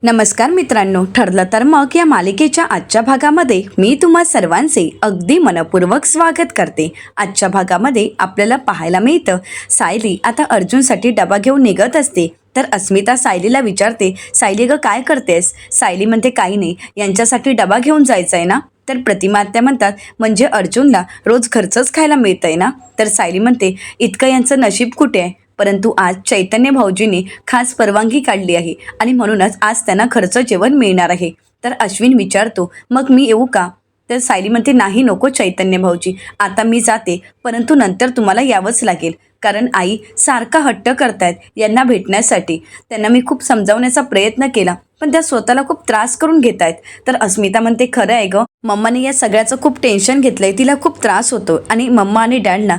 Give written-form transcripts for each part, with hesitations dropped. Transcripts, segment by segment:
नमस्कार मित्रांनो, ठरलं तर मग या मालिकेच्या आजच्या भागामध्ये मी तुम्हा सर्वांचे अगदी मनपूर्वक स्वागत करते। आजच्या भागामध्ये आपल्याला पाहायला मिळतं, सायली आता अर्जुनसाठी डबा घेऊन निघत असते तर अस्मिता सायलीला विचारते, सायली ग काय करतेस? सायली म्हणते काही नाही, यांच्यासाठी डबा घेऊन जायचं आहे ना? तर प्रतिमा आत्या म्हणतात म्हणजे अर्जुनला रोज घरचंच खायला मिळतंय ना? तर सायली म्हणते इतकं यांचं नशीब कुठे आहे, परंतु आज चैतन्य भाऊजींनी खास परवानगी काढली आहे आणि म्हणूनच आज त्यांना घरचं जेवण मिळणार आहे। तर अश्विन विचारतो मग मी येऊ का? तर सायली म्हणते नाही नको चैतन्य भाऊजी, आता मी जाते, परंतु नंतर तुम्हाला यावंच लागेल, कारण आई सारखा हट्ट करतायत यांना भेटण्यासाठी। त्यांना मी खूप समजावण्याचा प्रयत्न केला पण त्या स्वतःला खूप त्रास करून घेत आहेत। तर अस्मिता म्हणते खरं आहे ग, मम्माने या सगळ्याचं खूप टेन्शन घेतलंय, तिला खूप त्रास होतो आणि मम्मा आणि डॅडना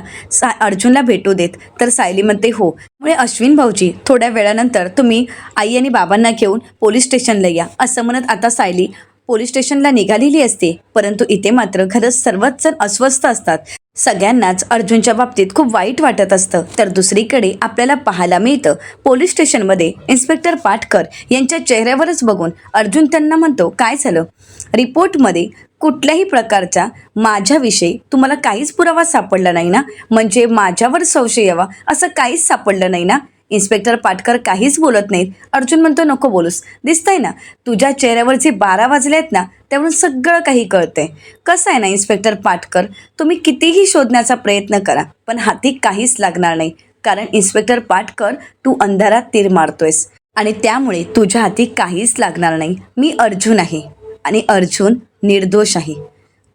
अर्जुनला भेटू देत। तर सायली म्हणते हो, मुळे अश्विन भाऊजी थोड्या वेळानंतर तुम्ही आई आणि बाबांना घेऊन पोलीस स्टेशनला या, असं म्हणत आता सायली पोलीस स्टेशनला निघालेली असते। परंतु इथे मात्र खरंच सर्वच जण अस्वस्थ असतात, सगळ्यांनाच अर्जुनच्या बाबतीत खूप वाईट वाटत असतं। तर दुसरीकडे आपल्याला पाहायला मिळतं पोलीस स्टेशनमध्ये इन्स्पेक्टर पाटकर यांच्या चेहऱ्यावरच बघून अर्जुन त्यांना म्हणतो काय झालं? रिपोर्टमध्ये कुठल्याही प्रकारचा माझ्याविषयी तुम्हाला काहीच पुरावा सापडला नाही ना? म्हणजे माझ्यावर संशय यावा असं काहीच सापडलं नाही ना? इन्स्पेक्टर पाटकर काहीच बोलत नाहीत। अर्जुन म्हणतो नको बोलूस, दिसतंय ना तुझ्या चेहऱ्यावर जे 12 वाजले आहेत ना, त्यावरून सगळं काही कळतंय। कसं आहे ना इन्स्पेक्टर पाटकर, तुम्ही कितीही शोधण्याचा प्रयत्न करा पण हाती काहीच लागणार नाही, कारण इन्स्पेक्टर पाटकर तू अंधारात तीर मारतोयस आणि त्यामुळे तुझ्या हाती काहीच लागणार नाही। मी अर्जुन आहे आणि अर्जुन निर्दोष आहे,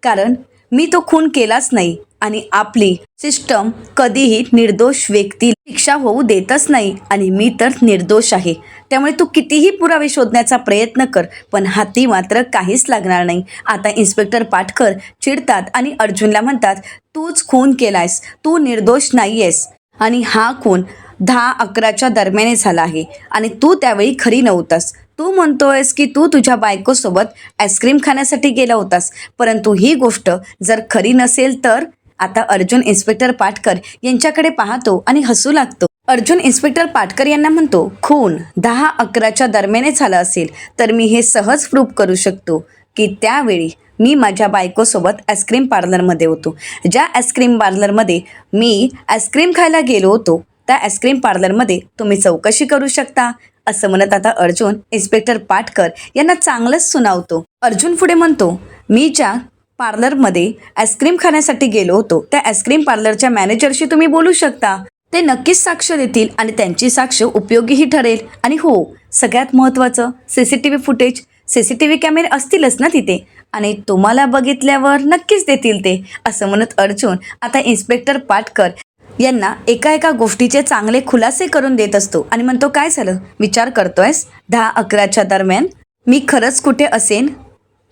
कारण मी तो खून केलाच नाही आणि आपली सिस्टम कधीही निर्दोष व्यक्ती शिक्षा होऊ देतच नाही आणि मी तर निर्दोष आहे। त्यामुळे तू कितीही पुरावे शोधण्याचा प्रयत्न कर पण हाती मात्र काहीच लागणार नाही। आता इन्स्पेक्टर पाटकर चिडतात आणि अर्जुनला म्हणतात तूच खून केलायस, तू निर्दोष नाही आहेस आणि हा खून 10-11च्या दरम्याने झाला आहे आणि तू त्यावेळी घरी नव्हतास। तू म्हणतोयस की तू तुझ्या बायकोसोबत आईस्क्रीम खाण्यासाठी गेला होतास, परंतु ही गोष्ट जर खरी नसेल तर? आता अर्जुन इन्स्पेक्टर पाटकर यांच्याकडे पाहतो आणि हसू लागतो। अर्जुन इन्स्पेक्टर पाटकर यांना म्हणतो खून 10-11च्या दरम्याने झाला असेल तर मी हे सहज प्रूव्ह करू शकतो की त्यावेळी मी माझ्या बायकोसोबत आईस्क्रीम पार्लरमध्ये होतो। ज्या आईस्क्रीम पार्लरमध्ये मी आईस्क्रीम खायला गेलो होतो त्या आईस्क्रीम पार्लरमध्ये तुम्ही चौकशी करू शकता, असं म्हणत आता अर्जुन इन्स्पेक्टर पाटकर यांना चांगलंच सुनावतो। अर्जुन पुढे म्हणतो मी ज्या पार्लरमध्ये आईस्क्रीम खाण्यासाठी गेलो होतो त्या आईस्क्रीम पार्लरच्या मॅनेजरशी तुम्ही बोलू शकता, ते नक्कीच साक्ष देतील आणि त्यांची साक्ष उपयोगीही ठरेल। आणि हो, सगळ्यात महत्त्वाचं CCTV फुटेज, CCTV कॅमेरे असतीलच ना तिथे आणि तुम्हाला बघितल्यावर नक्कीच देतील ते, असं म्हणत अर्जुन आता इन्स्पेक्टर पाटकर यांना एका गोष्टीचे चांगले खुलासे करून देत असतो आणि म्हणतो काय झालं, विचार करतोयस 10-11च्या दरम्यान मी खरंच कुठे असेन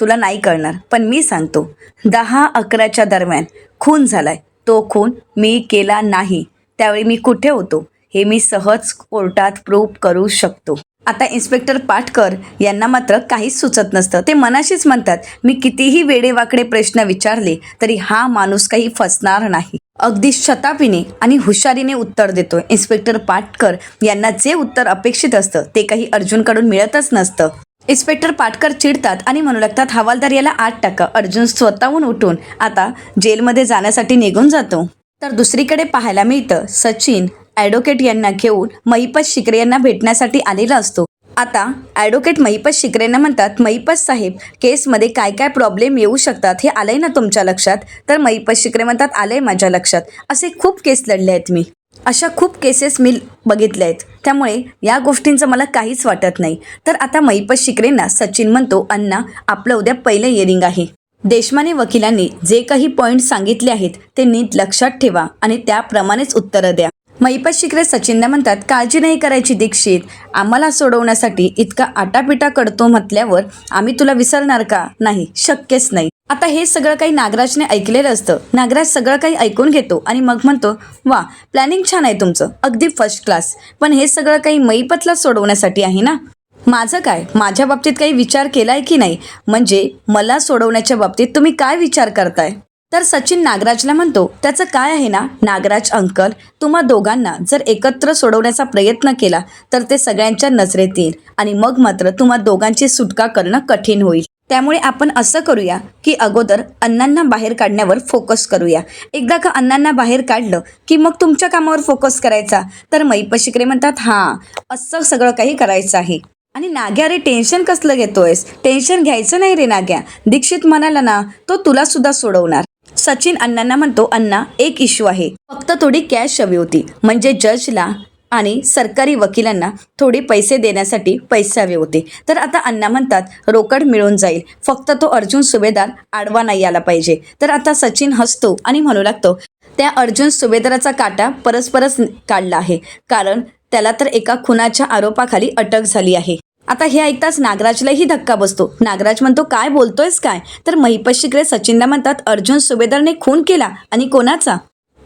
तुला नाही कळणार, पण मी सांगतो 10-11च्या दरम्यान खून झालाय, तो खून मी केला नाही। त्यावेळी मी कुठे होतो हे मी सहज कोर्टात प्रूव्ह करू शकतो। आता इन्स्पेक्टर पाटकर यांना मात्र काहीच सुचत नसतं, ते मनाशीच म्हणतात मी कितीही वेडेवाकडे प्रश्न विचारले तरी हा माणूस काही फसणार नाही। अगदी शतापीने आणि हुशारीने उत्तर देतोय। इन्स्पेक्टर पाटकर यांना जे उत्तर अपेक्षित असतं ते काही अर्जुनकडून मिळतच नसतं। इन्स्पेक्टर पाटकर चिडतात आणि म्हणू लागतात हवालदार याला आत टाका। अर्जुन स्वतःहून उठून आता जेलमध्ये जाण्यासाठी निघून जातो। तर दुसरीकडे पाहायला मिळतं सचिन ॲडव्होकेट यांना घेऊन महिपत शिकरे यांना भेटण्यासाठी आलेला असतो। आता ॲडव्होकेट महिपत शिकरेंना म्हणतात महिपत साहेब, केसमध्ये काय काय प्रॉब्लेम येऊ शकतात हे आलंय ना तुमच्या लक्षात? तर महिपत शिकरे म्हणतात आलंय माझ्या लक्षात, असे खूप केस लढले आहेत मी, अशा खूप केसेस मी बघितल्या आहेत, त्यामुळे या गोष्टींचं मला काहीच वाटत नाही। तर आता महिपत शिकरेंना सचिन म्हणतो अण्णा आपलं उद्या पहिलं हिअरिंग आहे, देशमाने वकिलांनी जे काही पॉईंट सांगितले आहेत ते नीट लक्षात ठेवा आणि त्याप्रमाणेच उत्तरं द्या। महिपत शिकरे सचिनला म्हणतात काळजी नाही करायची दीक्षित, आम्हाला सोडवण्यासाठी इतका आटापिटा करतो म्हटल्यावर आम्ही तुला विसरणार का? नाही, शक्यच नाही। आता हे सगळं काही नागराजने ऐकलेलं असतं। नागराज सगळं काही ऐकून घेतो आणि मग म्हणतो वा, प्लॅनिंग छान आहे तुमचं, अगदी फर्स्ट क्लास, पण हे सगळं काही महिपतला सोडवण्यासाठी आहे ना? माझं काय, माझ्या बाबतीत काही विचार केलाय की नाही? म्हणजे मला सोडवण्याच्या बाबतीत तुम्ही काय विचार करताय? तर सचिन नागराजला म्हणतो, त्याचं काय आहे ना नागराज अंकल, तुम्हा दोघांना जर एकत्र सोडवण्याचा प्रयत्न केला तर ते सगळ्यांच्या नजरेत येईल आणि मग मात्र तुम्हा दोघांची सुटका करणं कठीण होईल. त्यामुळे आपण असं करूया की अगोदर अण्णांना बाहेर काढण्यावर फोकस करूया. एकदा का अण्णांना बाहेर काढलं की मग तुमच्या कामावर फोकस करायचा. तर महिपत शिकरे म्हणतात, हां, असं सगळं काही करायचं आहे. आणि नाग्या, रे टेन्शन कसलं घेतोयस? टेन्शन घ्यायचं नाही रे नाग्या, दीक्षित म्हणाला ना तो तुला सुद्धा सोडवणार. सचिन अण्णांना म्हणतो, अण्णा एक इश्यू आहे, फक्त थोडी कॅश हवी होती, म्हणजे जजला आणि सरकारी वकिलांना थोडे पैसे देण्यासाठी पैसे हवे होते. तर आता अण्णा म्हणतात रोकड मिळून जाईल, फक्त तो अर्जुन सुभेदार आडवा नाही आला पाहिजे. तर आता सचिन हसतो आणि म्हणू लागतो, त्या अर्जुन सुभेदाराचा काटा परस्परच काढला आहे, कारण त्याला तर एका खुनाच्या आरोपाखाली अटक झाली आहे. आता हे ऐकताच नागराजलाही धक्का बसतो. नागराज म्हणतो, काय बोलतोयस काय? तर महिपत शिकरे सचिनला म्हणतात, अर्जुन सुभेदारने खून केला? आणि कोणाचा?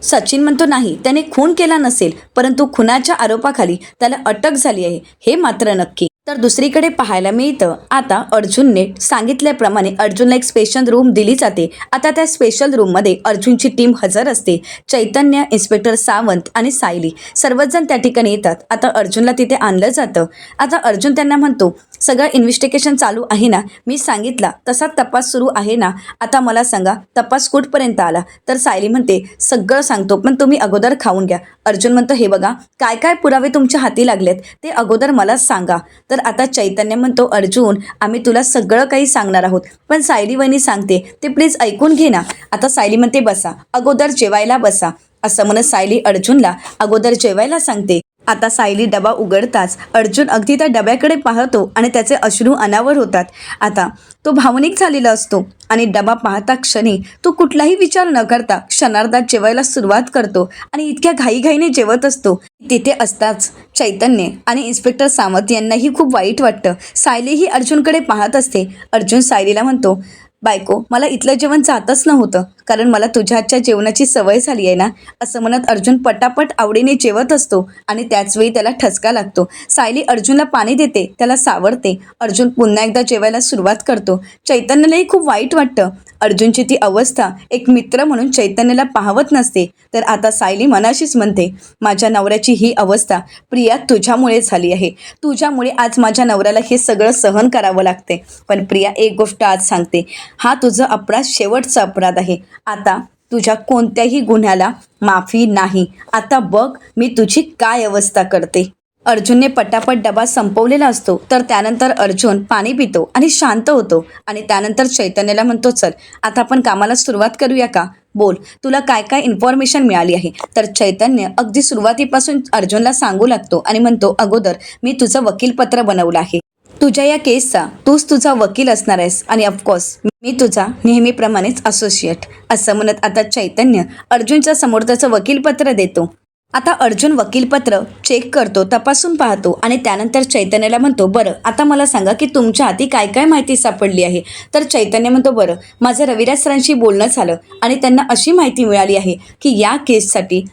सचिन म्हणतो, नाही, त्याने खून केला नसेल, परंतु खुनाच्या आरोपाखाली त्याला अटक झाली आहे, हे मात्र नक्की. तर दुसरीकडे पाहायला मिळतं, आता अर्जुनने सांगितल्याप्रमाणे अर्जुनला एक स्पेशल रूम दिली जाते. आता त्या स्पेशल रूममध्ये अर्जुनची टीम हजर असते. चैतन्य, इन्स्पेक्टर सावंत आणि सायली सर्वच जण त्या ठिकाणी येतात. आता अर्जुनला तिथे आणलं जातं. आता अर्जुन त्यांना म्हणतो, सगळं इन्व्हेस्टिगेशन चालू आहे ना? मी सांगितला तसा तपास सुरू आहे ना? आता मला सांगा, तपास कुठपर्यंत आला? तर सायली म्हणते, सगळं सांगतो, पण तुम्ही अगोदर खाऊन घ्या. अर्जुन म्हणतो, हे बघा, काय काय पुरावे तुमच्या हाती लागलेत ते अगोदर मला सांगा. तर आता चैतन्य म्हणतो, अर्जुन, आम्ही तुला सगळं काही सांगणार आहोत, पण सायली वहिनी सांगते ते प्लीज ऐकून घे ना. आता सायली म्हणते, बसा, अगोदर जेवायला बसा. असं म्हणत सायली अर्जुनला अगोदर जेवायला सांगते. आता सायली डबा उघडताच अर्जुन अगदी त्या डब्याकडे पाहतो आणि त्याचे अश्रू अनावर होतात. आता तो भावनिक झालेला असतो आणि डबा पाहता क्षणी तो कुठलाही विचार न करता क्षणार्धात जेवायला सुरुवात करतो आणि इतक्या घाईघाईने जेवत असतो. तिथे असताच चैतन्य आणि इन्स्पेक्टर सावंत यांनाही खूप वाईट वाटतं. सायलीही अर्जुनकडे पाहत असते. अर्जुन सायलीला म्हणतो, बायको, मला इथलं जेवण जातच नव्हतं, कारण मला तुझ्या हातच्या जेवणाची सवय झाली आहे ना. असं म्हणत अर्जुन पटापट आवडीने जेवत असतो आणि त्याचवेळी त्याला ठसका लागतो. सायली अर्जुनला पाणी देते, त्याला सावरते. अर्जुन पुन्हा एकदा जेवायला सुरुवात करतो. चैतन्यलाही खूप वाईट वाटतं. अर्जुनची ती अवस्था एक मित्र म्हणून चैतन्याला पाहवत नसते. तर आता सायली मनाशीच म्हणते, माझ्या नवऱ्याची ही अवस्था प्रिया तुझ्यामुळे झाली आहे. तुझ्यामुळे आज माझ्या नवऱ्याला हे सगळं सहन करावं लागते. पण प्रिया, एक गोष्ट आज सांगते, हा तुझा अपराध शेवटचा अपराध आहे. आता तुझ्या कोणत्याही गुन्ह्याला माफी नाही. आता बघ मी तुझी काय अवस्था करते. अर्जुनने पटापट डबा संपवलेला असतो. तर त्यानंतर अर्जुन पाणी पितो आणि शांत होतो आणि त्यानंतर चैतन्याला म्हणतो, चल आता आपण कामाला सुरुवात करूया का? बोल, तुला काय काय इन्फॉर्मेशन मिळाली आहे? तर चैतन्य अगदी सुरुवातीपासून अर्जुनला सांगू लागतो आणि म्हणतो, अगोदर मी तुझं वकीलपत्र बनवलं आहे. तुझ्या या केसचा तूच तुझा वकील असणार आहेस आणि ऑफकोर्स मी तुझा नेहमीप्रमाणेच असोसिएट. असं म्हणत आता चैतन्य अर्जुनच्या समोर त्याचं वकीलपत्र देतो. आता अर्जुन वकीलपत्र चेक करतो, तपासून पाहतो आणि त्यानंतर चैतन्याला म्हणतो, बरं आता मला सांगा की तुमच्या हाती काय काय माहिती सापडली आहे? तर चैतन्य म्हणतो, बरं, माझं रविराज सरांशी बोलणं झालं आणि त्यांना अशी माहिती मिळाली आहे की या केससाठी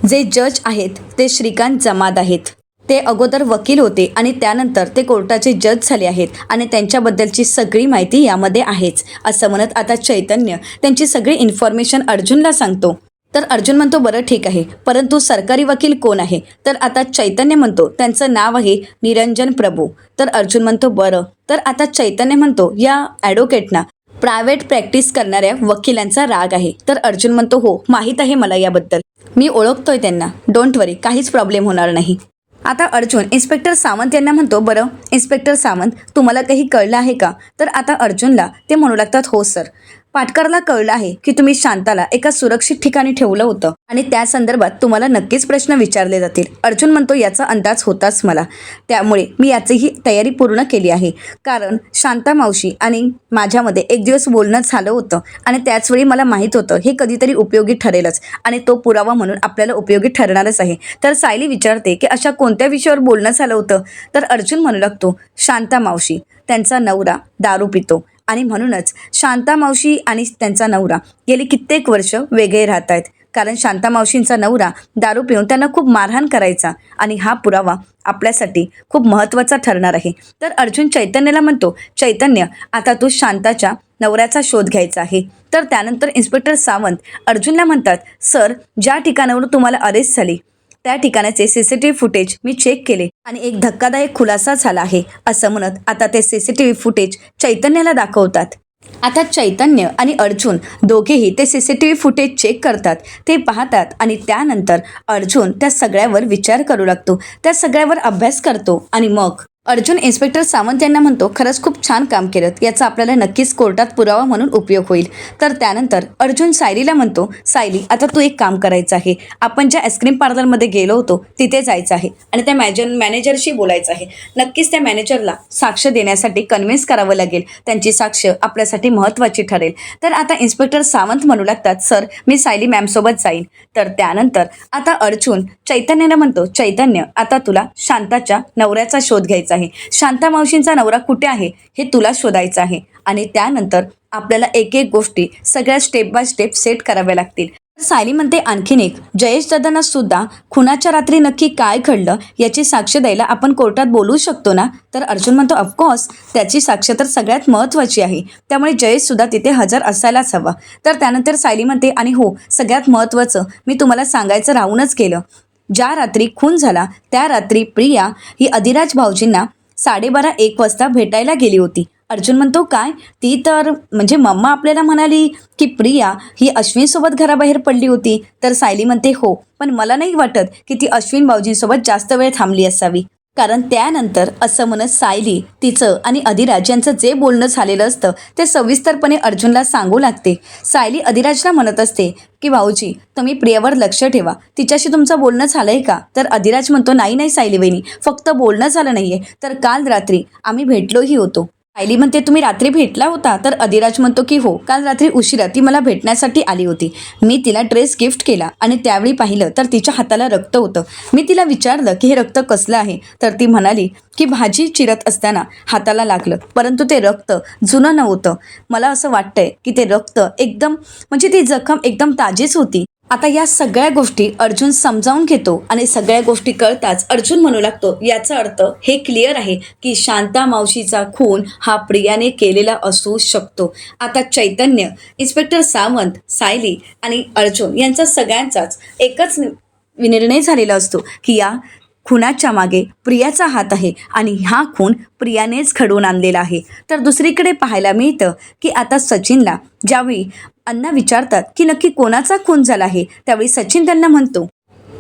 जे जज आहेत ते श्रीकांत जमाद आहेत. ते अगोदर वकील होते आणि त्यानंतर ते कोर्टाचे जज झाले आहेत आणि त्यांच्याबद्दलची सगळी माहिती यामध्ये आहेच. असं म्हणत आता चैतन्य त्यांची सगळी इन्फॉर्मेशन अर्जुनला सांगतो. तर अर्जुन म्हणतो, बरं ठीक आहे, परंतु सरकारी वकील कोण आहे? तर आता चैतन्य म्हणतो, त्यांचं नाव आहे निरंजन प्रभू. तर अर्जुन म्हणतो, बरं. तर आता चैतन्य म्हणतो, या ॲडव्होकेटना प्रायव्हेट प्रॅक्टिस करणाऱ्या वकिलांचा राग आहे. तर अर्जुन म्हणतो, हो, माहीत आहे मला याबद्दल, मी ओळखतोय त्यांना, डोंट वरी, काहीच प्रॉब्लेम होणार नाही. आता अर्जुन इन्स्पेक्टर सावंत यांना म्हणतो, बरं इन्स्पेक्टर सावंत, तुम्हाला काही कळलं आहे का? तर आता अर्जुनला ते म्हणू लागतात, हो सर, पाटकरला कळलं आहे की तुम्ही शांताला एका सुरक्षित ठिकाणी ठेवलं होतं आणि त्या संदर्भात तुम्हाला नक्कीच प्रश्न विचारले जातील. अर्जुन म्हणतो, याचा अंदाज होताच मला, त्यामुळे मी याचीही तयारी पूर्ण केली आहे. कारण शांता मावशी आणि माझ्यामध्ये एक दिवस बोलणं झालं होतं आणि त्याचवेळी मला माहीत होतं हे कधीतरी उपयोगी ठरेलच आणि तो पुरावा म्हणून आपल्याला उपयोगी ठरणारच आहे. तर सायली विचारते की अशा कोणत्या विषयावर बोलणं झालं होतं? तर अर्जुन म्हणू लागतो, शांता मावशी, त्यांचा नवरा दारू पितो आणि म्हणूनच शांता मावशी आणि त्यांचा नवरा गेली कित्येक वर्ष वेगळे राहत आहेत. कारण शांता मावशींचा नवरा दारू पिऊन त्यांना खूप मारहाण करायचा आणि हा पुरावा आपल्यासाठी खूप महत्त्वाचा ठरणार आहे. तर अर्जुन चैतन्याला म्हणतो, चैतन्य, आता तू शांताच्या नवऱ्याचा शोध घ्यायचा आहे. तर त्यानंतर इन्स्पेक्टर सावंत अर्जुनला म्हणतात, सर, ज्या ठिकाणावरून तुम्हाला अरेस्ट झाली त्या ठिकाणाचे CCTV फुटेज मी चेक केले आणि एक धक्कादायक खुलासा झाला आहे, असं म्हणत आता ते CCTV फुटेज चैतन्याला दाखवतात. आता चैतन्य आणि अर्जुन दोघेही ते CCTV फुटेज चेक करतात, ते पाहतात आणि त्यानंतर अर्जुन त्या सगळ्यावर विचार करू लागतो, त्या सगळ्यावर अभ्यास करतो आणि मग अर्जुन इन्स्पेक्टर सावंत यांना म्हणतो, खरंच खूप छान काम केलं, याचा आपल्याला नक्कीच कोर्टात पुरावा म्हणून उपयोग होईल. तर त्यानंतर अर्जुन सायलीला म्हणतो, सायली, आता तू एक काम करायचं आहे, आपण ज्या आईस्क्रीम पार्लरमध्ये गेलो होतो तिथे जायचं आहे आणि त्या मॅनेजरशी बोलायचं आहे. नक्कीच त्या मॅनेजरला साक्ष देण्यासाठी कन्व्हिन्स करावं लागेल, त्यांची साक्ष आपल्यासाठी महत्त्वाची ठरेल. तर आता इन्स्पेक्टर सावंत म्हणू लागतात, सर, मी सायली मॅमसोबत जाईन. तर त्यानंतर आता अर्जुन चैतन्याला म्हणतो, चैतन्य, आता तुला शांताच्या नवऱ्याचा शोध घ्यायचा आहे. शांता मावशींचा नवरा कुठे आहे हे तुला शोधायचं आहे आणि त्यानंतर आपल्याला एक एक गोष्टी सगळ्या स्टेप बाय स्टेप सेट कराव्या लागतील. सायली म्हणते, आणखीन एक, जयेश दादांना सुद्धा खुनाच्या रात्री नक्की काय घडलं याची साक्ष द्यायला आपण कोर्टात बोलवू शकतो ना? तर अर्जुन म्हणतो, ऑफकोर्स, त्याची साक्ष तर सगळ्यात महत्त्वाची आहे, त्यामुळे जयेश सुद्धा तिथे हजर असायलाच हवा. तर त्यानंतर सायली म्हणते, आणि हो, सगळ्यात महत्त्वाचं मी तुम्हाला सांगायचं राहूनच गेलं, ज्या रात्री खून झाला त्या रात्री प्रिया ही अधिराज भाऊजींना 12:30-1 वाजता भेटायला गेली होती. अर्जुन म्हणतो, काय? ती तर म्हणजे मम्मा आपल्याला म्हणाली की प्रिया ही अश्विनसोबत घराबाहेर पडली होती. तर सायली म्हणते, हो, पण मला नाही वाटत की ती अश्विन भाऊजींसोबत जास्त वेळ थांबली असावी, कारण त्यानंतर असं म्हणत सायली तिचं आणि अधिराज यांचं जे बोलणं झालेलं असतं ते सविस्तरपणे अर्जुनला सांगू लागते. सायली अधिराजला म्हणत असते की भाऊजी, तुम्ही प्रियावर लक्ष ठेवा, तिच्याशी तुमचं बोलणं झालंय का? तर अधिराज म्हणतो, नाही सायली वहिनी, फक्त बोलणं झालं नाहीये, तर काल रात्री आम्ही भेटलोही होतो. सायली म्हणते, तुम्ही रात्री भेटला होता? तर अधिराज म्हणतो की हो, काल रात्री उशिरा ती मला भेटण्यासाठी आली होती. मी तिला ड्रेस गिफ्ट केला आणि त्यावेळी पाहिलं तर तिच्या हाताला रक्त होतं. मी तिला विचारलं की हे रक्त कसलं आहे? तर ती म्हणाली की भाजी चिरत असताना हाताला लागलं, परंतु ते रक्त जुनं नव्हतं. मला असं वाटतंय की ते रक्त एकदम म्हणजे ती जखम एकदम ताजीच होती. आता या सगळ्या गोष्टी अर्जुन समजावून घेतो आणि सगळ्या गोष्टी कळताच अर्जुन म्हणू लागतो, याचा अर्थ हे क्लिअर आहे की शांता मावशीचा खून हा प्रियाने केलेला असू शकतो. आता चैतन्य, इन्स्पेक्टर सावंत, सायली आणि अर्जुन यांचा सगळ्यांचाच एकच निर्णय झालेला असतो की या खुनाच्या मागे प्रियाचा हात आहे आणि हा खून प्रियानेच घडवून आणलेला आहे. तर दुसरीकडे पाहायला मिळतं की आता सचिनला ज्यावेळी अण्णा विचारतात की नक्की कोणाचा खून झाला आहे, त्यावेळी सचिन त्यांना म्हणतो,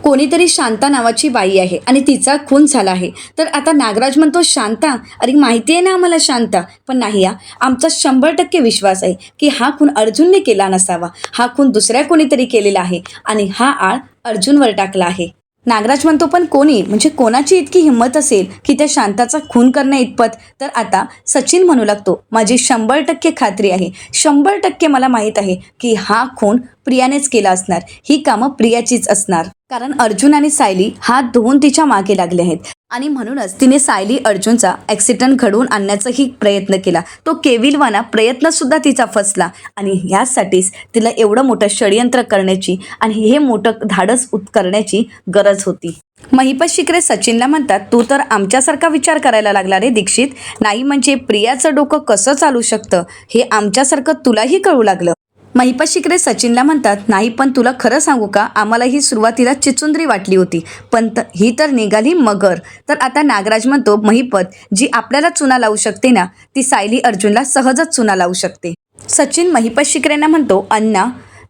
कोणीतरी शांता नावाची बाई आहे आणि तिचा खून झाला आहे. तर आता नागराज म्हणतो, शांता? अरे माहिती आहे ना आम्हाला शांता, पण नाही, आमचा 100% विश्वास आहे की हा खून अर्जुनने केला नसावा, हा खून दुसऱ्या कोणीतरी केलेला आहे आणि हा आळ अर्जुनवर टाकला आहे. नागराज म्हणतो, पण कोणी, म्हणजे कोणाची इतकी हिंमत असेल की त्या शांताचा खून करण्या इतपत? तर आता सचिन म्हणू लागतो, माझी 100% खात्री आहे, 100% मला माहीत आहे की हा खून प्रियानेच केला असणार, ही कामं प्रियाचीच असणार, कारण अर्जुन आणि सायली हात धुवून तिच्या मागे लागले आहेत आणि म्हणूनच तिने सायली अर्जुनचा ॲक्सिडेंट घडवून आणण्याचाही प्रयत्न केला. तो केविलवाना प्रयत्नसुद्धा तिचा फसला आणि ह्यासाठीच तिला एवढं मोठं षडयंत्र करण्याची आणि हे मोठं धाडस करण्याची गरज होती. महिपत शिकरे सचिनला म्हणतात, तू तर आमच्यासारखा विचार करायला लागला रे दीक्षित, नाही म्हणजे प्रियाचं डोकं कसं चालू शकतं हे आमच्यासारखं तुलाही कळू लागलं. महिपत शिकरे सचिनला म्हणतात, नाही, पण तुला खरं सांगू का, आम्हाला ही सुरुवातीला चिचुंद्री वाटली होती, पण ही तर निघाली मगर. तर आता नागराज म्हणतो, महिपत जी आपल्याला चुना लावू शकते ना, ती सायली अर्जुनला सहजच चुना लावू शकते. सचिन महिपत शिकरेंना म्हणतो, अण्णा,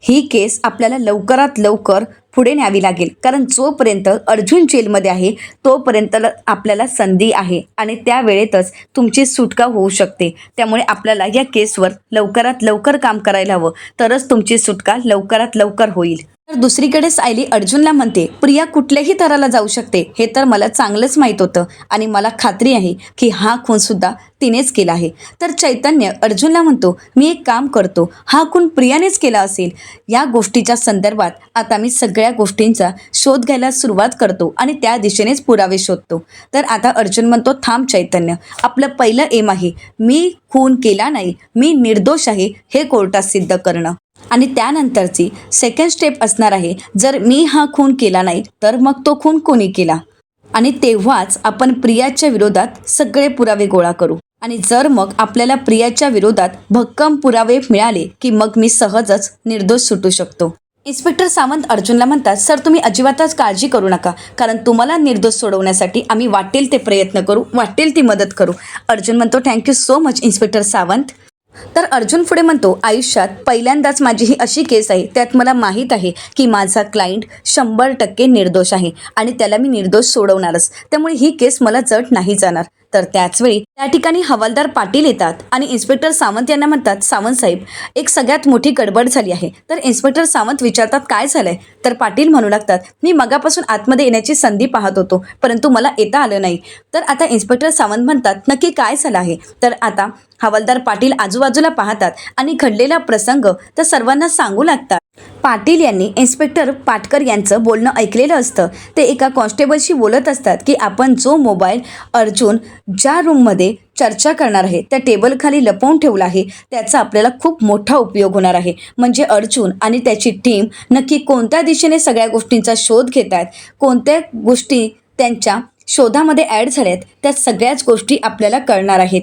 ही केस आपल्याला लवकरात लवकर पुढे न्यावी लागेल, कारण जोपर्यंत अर्जुन जेलमध्ये आहे तोपर्यंत आपल्याला संधी आहे आणि त्यावेळेतच तुमची सुटका होऊ शकते. त्यामुळे आपल्याला या केसवर लवकरात लवकर काम करायला हवं, तरच तुमची सुटका लवकरात लवकर होईल. तर दुसरीकडे सायली अर्जुनला म्हणते, प्रिया कुठल्याही थराला जाऊ शकते हे तर मला चांगलंच माहीत होतं आणि मला खात्री आहे की हा खूनसुद्धा तिनेच केला आहे. तर चैतन्य अर्जुनला म्हणतो, मी एक काम करतो, हा खून प्रियानेच केला असेल, या गोष्टीच्या संदर्भात आता मी सगळ्या गोष्टींचा शोध घ्यायला सुरुवात करतो आणि त्या दिशेनेच पुरावे शोधतो. तर आता अर्जुन म्हणतो, थांब चैतन्य, आपलं पहिलं एम आहे मी खून केला नाही, मी निर्दोष आहे हे कोर्टात सिद्ध करणं, आणि त्यानंतरची सेकंड स्टेप असणार आहे, जर मी हा खून केला नाही तर मग तो खून कोणी केला, आणि तेव्हाच आपण प्रियाच्या विरोधात सगळे पुरावे गोळा करू. आणि जर मग आपल्याला प्रियाच्या विरोधात भक्कम पुरावे मिळाले की मग मी सहजच निर्दोष सुटू शकतो. इन्स्पेक्टर सावंत अर्जुनला म्हणतात, सर तुम्ही अजिबातच काळजी करू नका, कारण तुम्हाला निर्दोष सोडवण्यासाठी आम्ही वाटेल ते प्रयत्न करू, वाटेल ती मदत करू. अर्जुन म्हणतो, thank you so much inspector Sawant. तर अर्जुन पुढे म्हणतो, आयुष्यात पहिल्यांदाच माझी ही अशी केस आहे, त्यात मला माहीत आहे की माझा क्लायंट 100% निर्दोष आहे आणि त्याला मी निर्दोष सोडवणारच, त्यामुळे ही केस मला जड नाही जाणार. तर त्याचवेळी त्या ठिकाणी हवालदार पाटील येतात आणि इन्स्पेक्टर सावंत यांना म्हणतात, सावंत साहेब एक सगळ्यात मोठी गडबड झाली आहे. तर इन्स्पेक्टर सावंत विचारतात, काय झालंय? तर पाटील म्हणू लागतात, मी मगापासून आतमध्ये येण्याची संधी पाहत होतो, परंतु मला येता आलं नाही. तर आता इन्स्पेक्टर सावंत म्हणतात, नक्की काय झालं आहे? तर आता हवालदार पाटील आजूबाजूला पाहतात आणि घडलेला प्रसंग तर सर्वांना सांगू लागतात. पाटील यांनी इन्स्पेक्टर पाटकर यांचं बोलणं ऐकलेलं असतं. ते एका कॉन्स्टेबलशी बोलत असतात की आपण जो मोबाईल अर्जुन ज्या रूममध्ये चर्चा करणार आहे त्या टेबलखाली लपवून ठेवला आहे त्याचा आपल्याला खूप मोठा उपयोग होणार आहे. म्हणजे अर्जुन आणि त्याची टीम नक्की कोणत्या दिशेने सगळ्या गोष्टींचा शोध घेत आहेत, कोणत्या गोष्टी त्यांच्या शोधामध्ये ॲड झाल्यात, त्या सगळ्याच गोष्टी आपल्याला कळणार आहेत.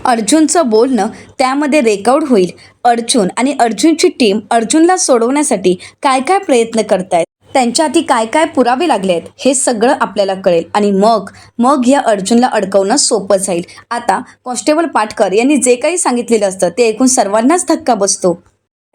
अर्जुनचं बोलणं त्यामध्ये रेकॉर्ड होईल. अर्जुन आणि अर्जुनची टीम अर्जुनला सोडवण्यासाठी काय काय प्रयत्न करतायत, त्यांच्या हाती काय काय पुरावे लागले आहेत, हे सगळं आपल्याला कळेल आणि मग या अर्जुनला अडकवणं सोपं जाईल. आता कॉन्स्टेबल पाटकर यांनी जे काही सांगितलेलं असतं ते ऐकून सर्वांनाच धक्का बसतो.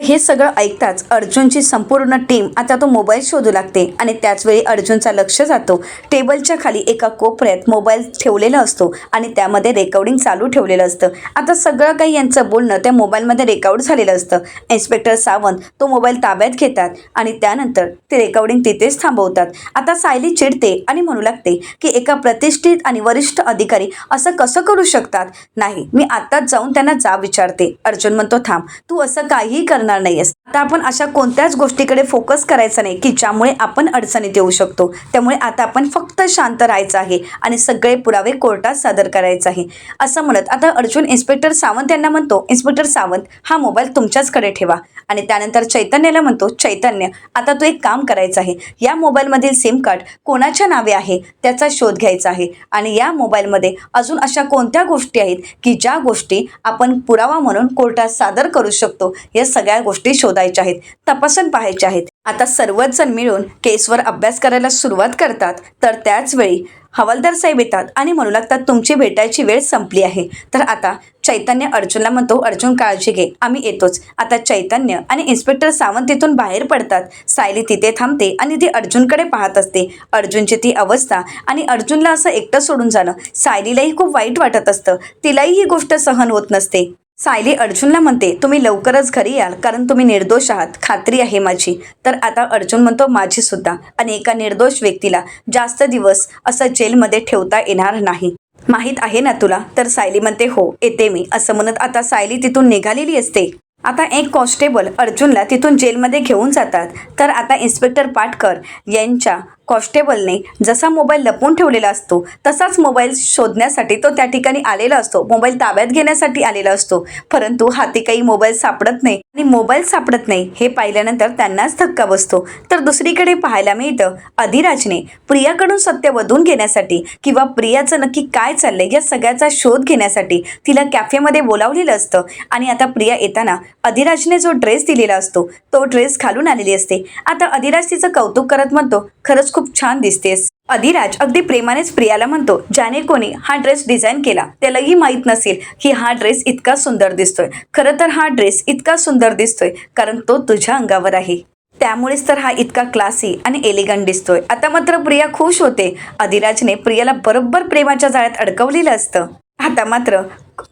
हे सगळं ऐकताच अर्जुनची संपूर्ण टीम आता तो मोबाईल शोधू लागते आणि त्याचवेळी अर्जुनचा लक्ष जातो टेबलच्या खाली एका कोपऱ्यात मोबाईल ठेवलेला असतो आणि त्यामध्ये रेकॉर्डिंग चालू ठेवलेलं असतं. आता सगळं काही यांचं बोलणं त्या मोबाईलमध्ये रेकॉर्ड झालेलं असतं. इन्स्पेक्टर सावंत तो मोबाईल ताब्यात घेतात आणि त्यानंतर ते रेकॉर्डिंग तिथेच थांबवतात. आता सायली चिडते आणि म्हणू लागते की एका प्रतिष्ठित आणि वरिष्ठ अधिकारी असं कसं करू शकतात? नाही, मी आत्ताच जाऊन त्यांना जा विचारते. अर्जुन म्हणतो, थांब, तू असं काहीही करणार नाहीयेस. आता आपण अशा कोणत्याच गोष्टीकडे फोकस करायचा नाही की ज्यामुळे आपण अडचणीत येऊ शकतो. त्यामुळे आता आपण फक्त शांत राहायचं आहे आणि सगळे पुरावे कोर्टात सादर करायचे आहे. असं म्हणत आता अर्जुन इन्स्पेक्टर सावंत यांना म्हणतो, इन्स्पेक्टर सावंत हा मोबाईल तुमच्याचकडे ठेवा. आणि त्यानंतर चैतन्याला म्हणतो, चैतन्य आता तू एक काम करायचं आहे, या मोबाईलमधील सिम कार्ड कोणाच्या नावे आहे त्याचा शोध घ्यायचा आहे आणि या मोबाईलमध्ये अजून अशा कोणत्या गोष्टी आहेत की ज्या गोष्टी आपण पुरावा म्हणून कोर्टात सादर करू शकतो, या सगळ्या गोष्टी शोधायच्या आहेत, तपासून पाहायच्या आहेत. आता सर्वच जण मिळून केसवर अभ्यास करायला सुरुवात करतात. तर त्याच वेळी हवालदार साहेब येतात आणि म्हणू लागतात, तुमची भेटायची वेळ संपली आहे. तर आता चैतन्य अर्जुनला म्हणतो, अर्जुन काळजी घे, आम्ही येतोच. आता चैतन्य आणि इन्स्पेक्टर सावंत तिथून बाहेर पडतात. सायली तिथे थांबते आणि ती अर्जुनकडे पाहत असते. अर्जुनची ती अवस्था आणि अर्जुनला असं एकटं सोडून जाणं सायलीलाही खूप वाईट वाटत असतं. तिलाही ही गोष्ट सहन होत नसते. सायली अर्जुनला म्हणते, तुम्ही लवकरच घरी याल, कारण तुम्ही निर्दोष आहात, खात्री आहे माझी. तर आता अर्जुन म्हणतो, माझी सुद्धा. आणि एका निर्दोष व्यक्तीला जास्त दिवस असं जेलमध्ये ठेवता येणार नाही, माहीत आहे ना तुला? तर सायली म्हणते, हो येते मी. असं म्हणत आता सायली तिथून निघालेली असते. आता एक कॉन्स्टेबल अर्जुनला तिथून जेलमध्ये घेऊन जातात. तर आता इन्स्पेक्टर पाटकर यांच्या कॉन्स्टेबलने जसा मोबाईल लपवून ठेवलेला असतो तसाच मोबाईल शोधण्यासाठी तो त्या ठिकाणी आलेला असतो, मोबाईल ताब्यात घेण्यासाठी आलेला असतो. परंतु हाती काही मोबाईल सापडत नाही आणि मोबाईल सापडत नाही हे पाहिल्यानंतर त्यांनाच धक्का बसतो. तर दुसरीकडे पाहायला मिळतं, अधिराजने प्रियाकडून सत्य वधून घेण्यासाठी किंवा प्रियाचं नक्की काय चाललंय या सगळ्याचा शोध घेण्यासाठी तिला कॅफेमध्ये बोलावलेलं असतं. आणि आता प्रिया येताना अधिराजने जो ड्रेस दिलेला असतो तो ड्रेस घालून आलेली असते. आता अधिराज तिचं कौतुक करत म्हणतो, खरंच खूप छान दिसतेस. अधिराज अगदी प्रेमानेच प्रियाला म्हणतो, ज्याने कोणी हा ड्रेस डिझाईन केला त्यालाही माहीत नसेल की हा ड्रेस इतका सुंदर दिसतोय. खरं तर हा ड्रेस इतका सुंदर दिसतोय कारण तो तुझ्या अंगावर आहे, त्यामुळेच तर हा इतका क्लासी आणि एलिगंट दिसतोय. आता मात्र प्रिया खुश होते. अधिराजने प्रियाला बरोबर प्रेमाच्या जाळ्यात अडकवलेलं असतं. आता मात्र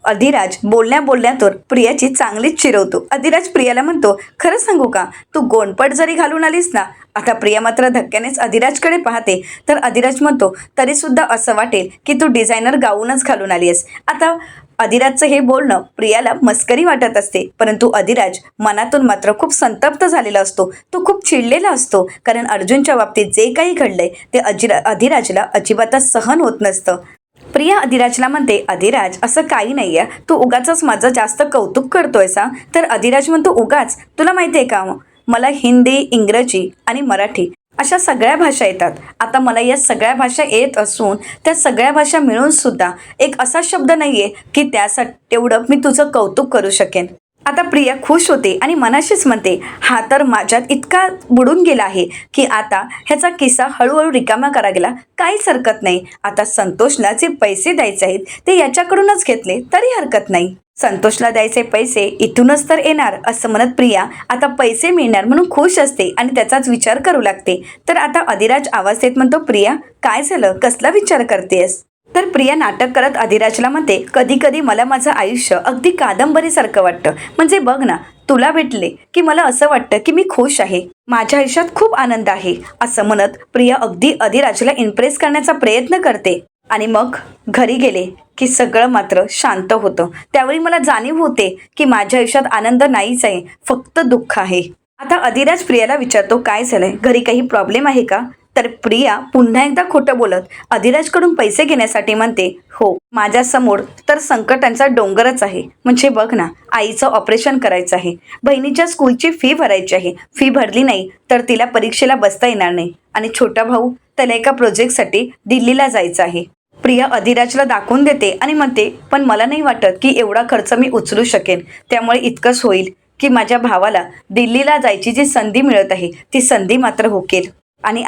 अधिराज बोलण्यातून प्रियाची चांगलीच चिरवतो. अधिराज प्रियाला म्हणतो, खरं सांगू का, तू गोंडपट जरी घालून आलीस ना. आता प्रिया मात्र धक्क्यानेच अधिराजकडे पाहते. तर अधिराज म्हणतो, तरी सुद्धा असं वाटेल की तू डिझायनर गाऊनच घालून आली आहेस. आता अधिराजचं हे बोलणं प्रियाला मस्करी वाटत असते, परंतु अधिराज मनातून मात्र खूप संतप्त झालेला असतो. तो खूप चिडलेला असतो, कारण अर्जुनच्या बाबतीत जे काही घडलंय ते अधिराजला अजिबातच सहन होत नसतं. प्रिया अधिराजला म्हणते, अधिराज असं काही नाही आहे, तू उगाचच माझं जास्त कौतुक करतोयसा. तर अधिराज म्हणतो, उगाच? तुला माहिती आहे का, मला हिंदी, इंग्रजी आणि मराठी अशा सगळ्या भाषा येतात. आता मला या सगळ्या भाषा येत असून त्या सगळ्या भाषा मिळून सुद्धा एक असा शब्द नाही आहे की त्यासाठी तेवढं मी तुझं कौतुक करू शकेन. आता प्रिया खुश होते आणि मनाशीच म्हणते, हा तर माझ्यात इतका बुडून गेला आहे की आता ह्याचा किस्सा हळूहळू रिकामा करा गेला, काहीच हरकत नाही. आता संतोषला जे पैसे द्यायचे आहेत ते याच्याकडूनच घेतले तरी हरकत नाही. संतोषला द्यायचे पैसे इथूनच तर येणार असं म्हणत प्रिया आता पैसे मिळणार म्हणून खुश असते आणि त्याचाच विचार करू लागते. तर आता अधिराज आवाज देत म्हणतो, प्रिया काय झालं, कसला विचार करतेस? तर प्रिया नाटक करत अधिराजला म्हणते, कधी कधी मला माझं आयुष्य अगदी कादंबरीसारखं वाटतं. म्हणजे बघ ना, तुला भेटले की मला असं वाटतं की मी खुश आहे, माझ्या आयुष्यात खूप आनंद आहे. असं म्हणत प्रिया अगदी अधिराजला इम्प्रेस करण्याचा प्रयत्न करते. आणि मग घरी गेले की सगळं मात्र शांत होतं. त्यावेळी मला जाणीव होते की माझ्या आयुष्यात आनंद नाहीच आहे, फक्त दुःख आहे. आता अधिराज प्रियाला विचारतो, काय झालंय, घरी काही प्रॉब्लेम आहे का? तर प्रिया पुन्हा एकदा खोटं बोलत अधिराजकडून पैसे घेण्यासाठी म्हणते, हो, माझ्यासमोर तर संकटांचा डोंगरच आहे. म्हणजे बघ ना, आईचं ऑपरेशन करायचं आहे, बहिणीच्या स्कूलची फी भरायची आहे, फी भरली नाही तर तिला परीक्षेला बसता येणार नाही, आणि छोटा भाऊ त्याला एका प्रोजेक्टसाठी दिल्लीला जायचं आहे. प्रिया अधिराजला दाखवून देते आणि म्हणते, पण मला नाही वाटत की एवढा खर्च मी उचलू शकेन. त्यामुळे इतकंच होईल की माझ्या भावाला दिल्लीला जायची जी संधी मिळत आहे ती संधी मात्र हुकेल. आणि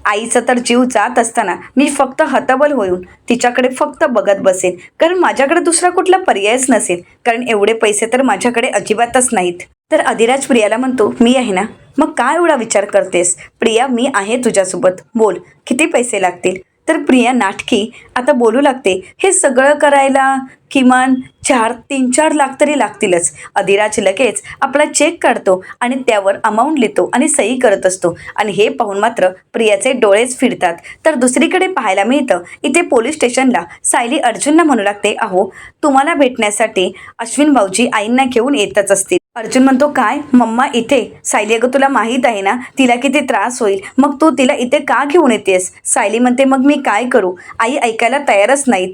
आईचा तर जीव जात असताना मी फक्त हतबल होऊन तिच्याकडे फक्त बघत बसेन, कारण माझ्याकडे दुसरा कुठला पर्यायच नसेल, कारण एवढे पैसे तर माझ्याकडे अजिबातच नाहीत. तर अधिराज प्रियाला म्हणतो, मी आहे ना, मग काय एवढा विचार करतेस? प्रिया, मी आहे तुझ्यासोबत, बोल किती पैसे लागतील? तर प्रिया नाटकी आता बोलू लागते, हे सगळं करायला किमान 3-4 लाख तरी लागतीलच. अधिराज लगेच आपला चेक काढतो आणि त्यावर अमाऊंट लिहितो आणि सही करत असतो. आणि हे पाहून मात्र प्रियाचे डोळेच फिरतात. तर दुसरीकडे पाहायला मिळतं, इथे पोलीस स्टेशनला सायली अर्जुनला म्हणू लागते, अहो, तुम्हाला भेटण्यासाठी अश्विन भाऊजी आईंना घेऊन येतच असतील. अर्जुन म्हणतो, काय मम्मा इथे? सायली, अगं तुला माहीत आहे ना तिला किती त्रास होईल, मग तू तिला इथे का घेऊन येतेस? सायली म्हणते, मग मी काय करू? आई ऐकायला तयारच नाहीत.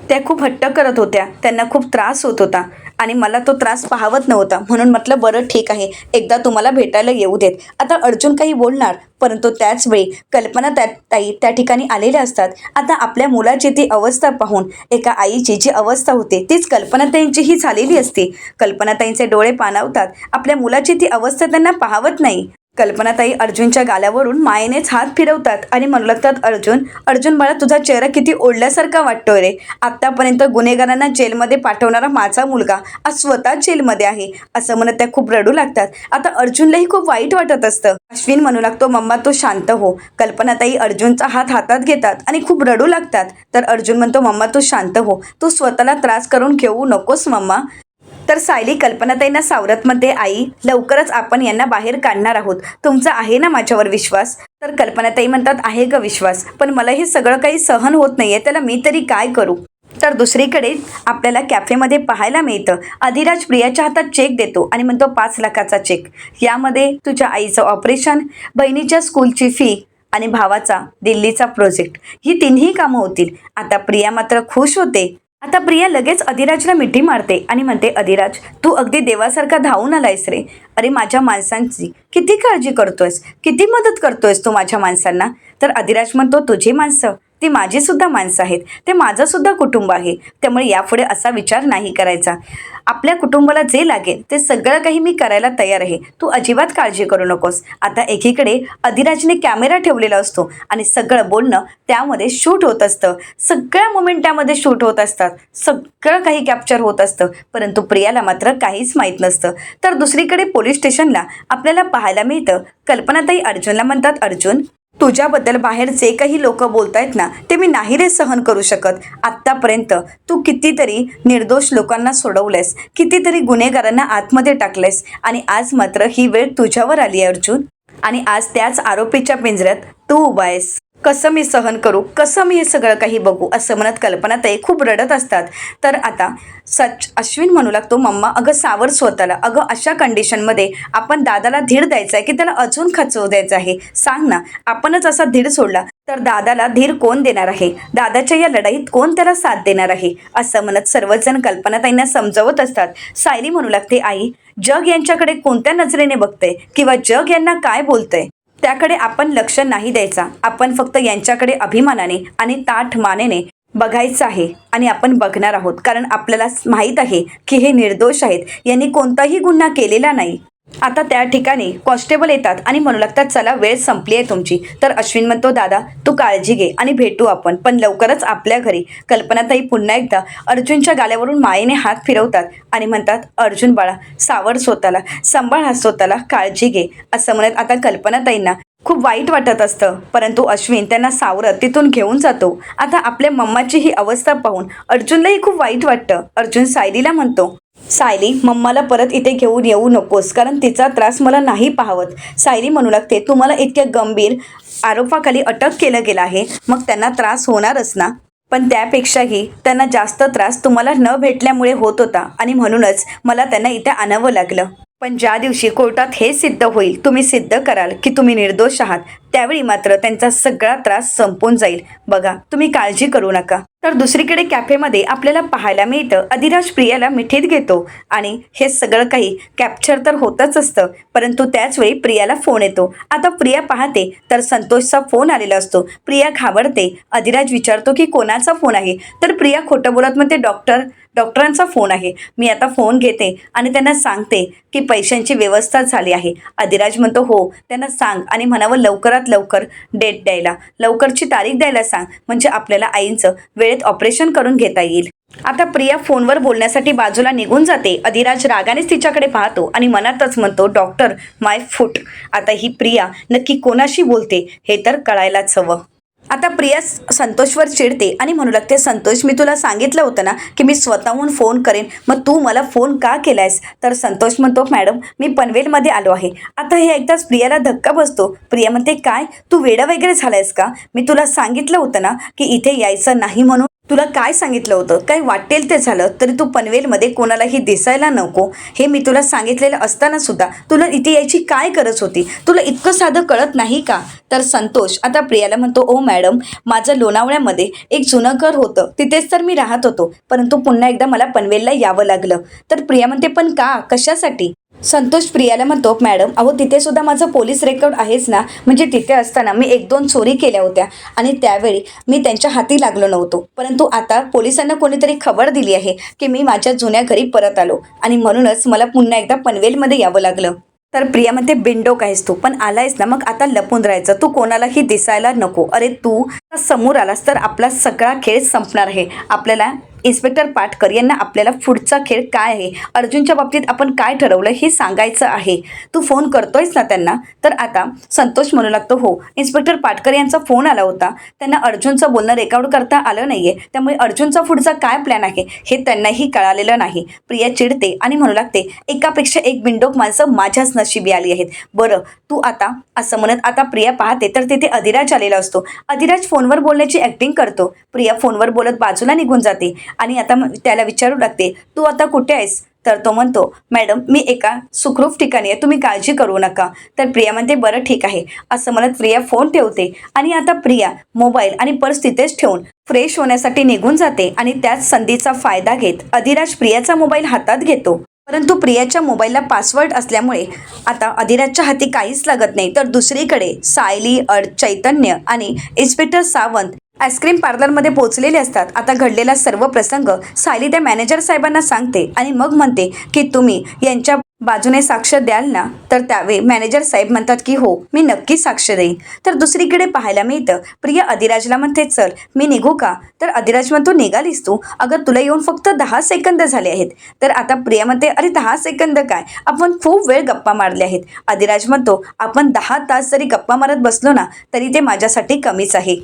त्या खूप हट्ट करत होत्या, त्यांना खूप त्रास होत होता आणि मला तो त्रास पाहावत नव्हता, म्हणून म्हटलं बरं ठीक आहे, एकदा तुम्हाला भेटायला येऊ देत. आता अर्जुन काही बोलणार, परंतु त्याच वेळी कल्पना ताई त्या ठिकाणी आलेल्या असतात. आता आपल्या मुलाची ती अवस्था पाहून एका आईची जी अवस्था होते तीच कल्पनाताईंची ही झालेली असते. कल्पनाताईंचे डोळे पाणावतात, आपल्या मुलाची ती अवस्था त्यांना पाहावत नाही. कल्पनाताई अर्जुनच्या गालावरून मायेनेच हात फिरवतात आणि म्हणू लागतात, अर्जुन बाळा, तुझा चेहरा किती ओढल्यासारखा वाटतोय रे. आत्तापर्यंत गुन्हेगारांना जेलमध्ये पाठवणारा माझा मुलगा आज स्वतः जेलमध्ये आहे. असं म्हणत त्या खूप रडू लागतात. आता अर्जुनलाही खूप वाईट वाटत असतं. अश्विन म्हणू लागतो, मम्मा तू शांत हो. कल्पनाताई अर्जुनचा हात हातात घेतात आणि खूप रडू लागतात. तर अर्जुन म्हणतो, मम्मा तू शांत हो, तू स्वतःला त्रास करून घेऊ नकोस मम्मा. तर सायली कल्पनाताईंना सावरत म्हणते, आई, लवकरच आपण यांना बाहेर काढणार आहोत, तुमचा आहे ना माझ्यावर विश्वास? तर कल्पनाताई म्हणतात, आहे ग विश्वास, पण मला हे सगळं काही सहन होत नाहीये, त्याला मी तरी काय करू? तर दुसरीकडे आपल्याला कॅफेमध्ये पाहायला मिळतं, अधिराज प्रियाच्या हातात चेक देतो आणि म्हणतो, 5 लाखाचा चेक, यामध्ये तुझ्या आईचं ऑपरेशन, बहिणीच्या स्कूलची फी आणि भावाचा दिल्लीचा प्रोजेक्ट, ही तिन्ही कामं होतील. आता प्रिया मात्र खुश होते. आता प्रिया लगेच अधिराजला मिठी मारते आणि म्हणते, अधिराज, तू अगदी देवासारखा धावून आलायस रे. अरे, माझ्या माणसांची किती काळजी करतोयस, किती मदत करतोयस तू माझ्या माणसांना. तर अधिराज म्हणतो, तुझी माणसं ती माझी सुद्धा माणसं आहेत, ते माझं सुद्धा कुटुंब आहे, त्यामुळे यापुढे असा विचार नाही करायचा. आपल्या कुटुंबाला जे लागेल ते सगळं काही मी करायला तयार आहे, तू अजिबात काळजी करू नकोस. आता एकीकडे अधिराजने कॅमेरा ठेवलेला असतो आणि सगळं बोलणं त्यामध्ये शूट होत असतं, सगळ्या मोमेंट त्यामध्ये शूट होत असतात, सगळं काही कॅप्चर होत असतं, परंतु प्रियाला मात्र काहीच माहीत नसतं. तर दुसरीकडे पोलीस स्टेशनला आपल्याला पाहायला मिळतं, कल्पनाताई अर्जुनला म्हणतात, अर्जुन, तुझ्याबद्दल बाहेर जे काही लोक बोलतायत ना ते मी नाही रे सहन करू शकत. आत्तापर्यंत तू कितीतरी निर्दोष लोकांना सोडवलेस, कितीतरी गुन्हेगारांना आतमध्ये टाकलेस, आणि आज मात्र ही वेळ तुझ्यावर आली आहे अर्जुन, आणि आज त्याच आरोपीच्या पिंजऱ्यात तू उभा आहेस. कसं मी सहन करू, कसं मी हे सगळं काही बघू? असं म्हणत कल्पनाताई खूप रडत असतात. तर आता अश्विन म्हणू लागतो, मम्मा, अगं सावर स्वतःला, अगं अशा कंडिशनमध्ये आपण दादाला धीर द्यायचा आहे की त्याला अजून खचवू द्यायचं आहे? सांग ना, आपणच असा धीर सोडला तर दादाला धीर कोण देणार आहे? दादाच्या या लढाईत कोण त्याला साथ देणार आहे? असं म्हणत सर्वजण कल्पनाताईंना समजावत असतात. सायली म्हणू लागते, आई, जग यांच्याकडे कोणत्या नजरेने बघतंय किंवा जग यांना काय बोलतंय त्याकडे आपण लक्ष नाही द्यायचा. आपण फक्त यांच्याकडे अभिमानाने आणि ताठ मानेने बघायचं आहे आणि आपण बघणार आहोत, कारण आपल्याला माहीत आहे की हे निर्दोष आहेत, यांनी कोणताही गुन्हा केलेला नाही. आता त्या ठिकाणी कॉन्स्टेबल येतात आणि म्हणू लागतात, चला वेळ संपली आहे तुमची. तर अश्विन म्हणतो, दादा तू काळजी घे आणि भेटू आपण, पण लवकरच आपल्या घरी. कल्पनाताई पुन्हा एकदा अर्जुनच्या गाल्यावरून मायेने हात फिरवतात आणि म्हणतात, अर्जुन बाळा, सावध स्वतःला, सांभाळ स्वतःला, काळजी घे, असं म्हणत आता कल्पनाताईंना खूप वाईट वाटत असतं. परंतु अश्विन त्यांना सावरत तिथून घेऊन जातो. आता आपल्या मम्माची ही अवस्था पाहून अर्जुनलाही खूप वाईट वाटतं. अर्जुन सायलीला म्हणतो, सायली, मम्माला परत इथे घेऊन येऊ नकोस, कारण तिचा त्रास मला नाही पाहावत. सायली म्हणू लागते, तुम्हाला इतक्या गंभीर आरोपाखाली अटक केलं गेलं आहे, मग त्यांना त्रास होणारच ना. पण त्यापेक्षाही त्यांना जास्त त्रास तुम्हाला न भेटल्यामुळे होत होता आणि म्हणूनच मला त्यांना इथे आणावं लागलं. पण ज्या दिवशी कोर्टात हे सिद्ध होईल, तुम्ही सिद्ध कराल की तुम्ही निर्दोष आहात, त्यावेळी मात्र त्यांचा सगळा त्रास संपून जाईल. बघा, तुम्ही काळजी करू नका. तर दुसरीकडे कॅफेमध्ये आपल्याला पाहायला मिळतं, अधिराज प्रियाला मिठीत घेतो आणि हे सगळं काही कॅप्चर तर होतच असतं. परंतु त्याचवेळी प्रियाला फोन येतो. आता प्रिया पाहते तर संतोषचा फोन आलेला असतो. प्रिया घाबरते. अधिराज विचारतो की कोणाचा फोन आहे, तर प्रिया खोटं बोलत म्हणते, डॉक्टरांचा फोन आहे. मी आता फोन घेते आणि त्यांना सांगते की पैशांची व्यवस्था झाली आहे. अधिराज म्हणतो, हो, त्यांना सांग आणि म्हणावं लवकरात लवकर डेट द्यायला, लवकरची तारीख द्यायला सांग, म्हणजे आपल्याला आईंचं वेळेत ऑपरेशन करून घेता येईल. आता प्रिया फोनवर बोलण्यासाठी बाजूला निघून जाते. अधिराज रागानेच तिच्याकडे पाहतो आणि मनातच म्हणतो, डॉक्टर माय फूट. आता ही प्रिया नक्की कोणाशी बोलते हे तर कळायलाच हवं. आता प्रिया संतोषवर चिडते आणि म्हणू लागते, संतोष, मी तुला सांगितलं होतं ना की मी स्वतःहून फोन करेन, मग तू मला फोन का केलायस? तर संतोष म्हणतो, मॅडम मी पनवेलमध्ये आलो आहे. आता हे ऐकताच प्रियाला धक्का बसतो. प्रिया म्हणते, काय तू वेडा वगैरे झालायस का? मी तुला सांगितलं होतं ना की इथे यायचं नाही म्हणून. तुला काय सांगितलं होतं? काही वाटेल ते झालं तरी तू पनवेलमध्ये कोणालाही दिसायला नको, हे मी तुला सांगितलेलं असताना सुद्धा तुला इथे यायची काय गरज होती? तुला इतकं साधं कळत नाही का? तर संतोष आता प्रियाला म्हणतो, ओ मॅडम, माझं लोणावळ्यामध्ये एक जुनं घर होतं, तिथेच तर मी राहत होतो, परंतु पुन्हा एकदा मला पनवेलला यावं लागलं. तर प्रिया म्हणते, पण का, कशासाठी? संतोष प्रियाला म्हणतो, मॅडम अहो तिथे सुद्धा माझं पोलीस रेकॉर्ड आहेच ना, म्हणजे तिथे असताना मी 1-2 चोरी केल्या होत्या आणि त्यावेळी मी त्यांच्या हाती लागलो नव्हतो. परंतु आता पोलिसांना कोणीतरी खबर दिली आहे की मी माझ्या जुन्या घरी परत आलो आणि म्हणूनच मला पुन्हा एकदा पनवेलमध्ये यावं लागलं. तर प्रिया म्हणते, बिंडोक आहेस तू, पण आलायस ना, मग आता लपून राहायचं, तू कोणालाही दिसायला नको. अरे तू समोर आलास तर आपला सगळा खेळ संपणार आहे. आपल्याला इन्स्पेक्टर पाटकर यांना आपल्याला पुढचा खेळ काय आहे, अर्जुनच्या बाबतीत आपण काय ठरवलं हे सांगायचं आहे. तू फोन करतोयस ना त्यांना? तर आता संतोष म्हणू लागतो, हो, इन्स्पेक्टर पाटकर यांचा फोन आला होता, त्यांना अर्जुनचं बोलणं रेकॉर्ड करता आलं नाहीये, त्यामुळे अर्जुनचा पुढचा काय प्लॅन आहे हे त्यांनाही कळालेलं नाही. प्रिया चिडते आणि म्हणू लागते, एकापेक्षा एक बिंडोक माणसं माझ्याच नशिबी आली आहेत. बरं तू आता, असं म्हणत आता प्रिया पाहते तर तिथे अधिराज आलेला असतो. अधिराज फोनवर बोलण्याची ऍक्टिंग करतो. प्रिया फोनवर बोलत बाजूला निघून जाते आणि आता त्याला विचारू लागते, तू आता कुठे आहेस? तर तो म्हणतो, मॅडम मी एका सुखरूप ठिकाणी आहे, तुम्ही काळजी करू नका. तर प्रिया म्हणते, बरं ठीक आहे, असं म्हणत प्रिया फोन ठेवते आणि आता प्रिया मोबाईल आणि पर्स तिथेच ठेवून फ्रेश होण्यासाठी निघून जाते आणि त्याच संधीचा फायदा घेत अधिराज प्रियाचा मोबाईल हातात घेतो. परंतु प्रियाच्या मोबाईलला पासवर्ड असल्यामुळे आता अधिराजच्या हाती काहीच लागत नाही. तर दुसरीकडे सायली, चैतन्य आणि इन्स्पेक्टर सावंत आईस्क्रीम पार्लरमध्ये पोहोचलेले असतात. आता घडलेला सर्व प्रसंग सायली त्या मॅनेजर साहेबांना सांगते आणि मग म्हणते की तुम्ही यांच्या बाजूने साक्ष द्याल ना? तर त्यावेळी मॅनेजर साहेब म्हणतात की हो, मी नक्की साक्ष देईन. तर दुसरीकडे पाहायला मिळतं, प्रिया अधिराजला म्हणते, चल मी निघू का? तर अधिराज म्हणतो, निघालीस तू? अगं तुला येऊन फक्त 10 सेकंद झाले आहेत. तर आता प्रिया म्हणते, अरे 10 सेकंद काय, आपण खूप वेळ गप्पा मारले आहेत. अधिराज म्हणतो, आपण 10 तास जरी गप्पा मारत बसलो ना तरी ते माझ्यासाठी कमीच आहे,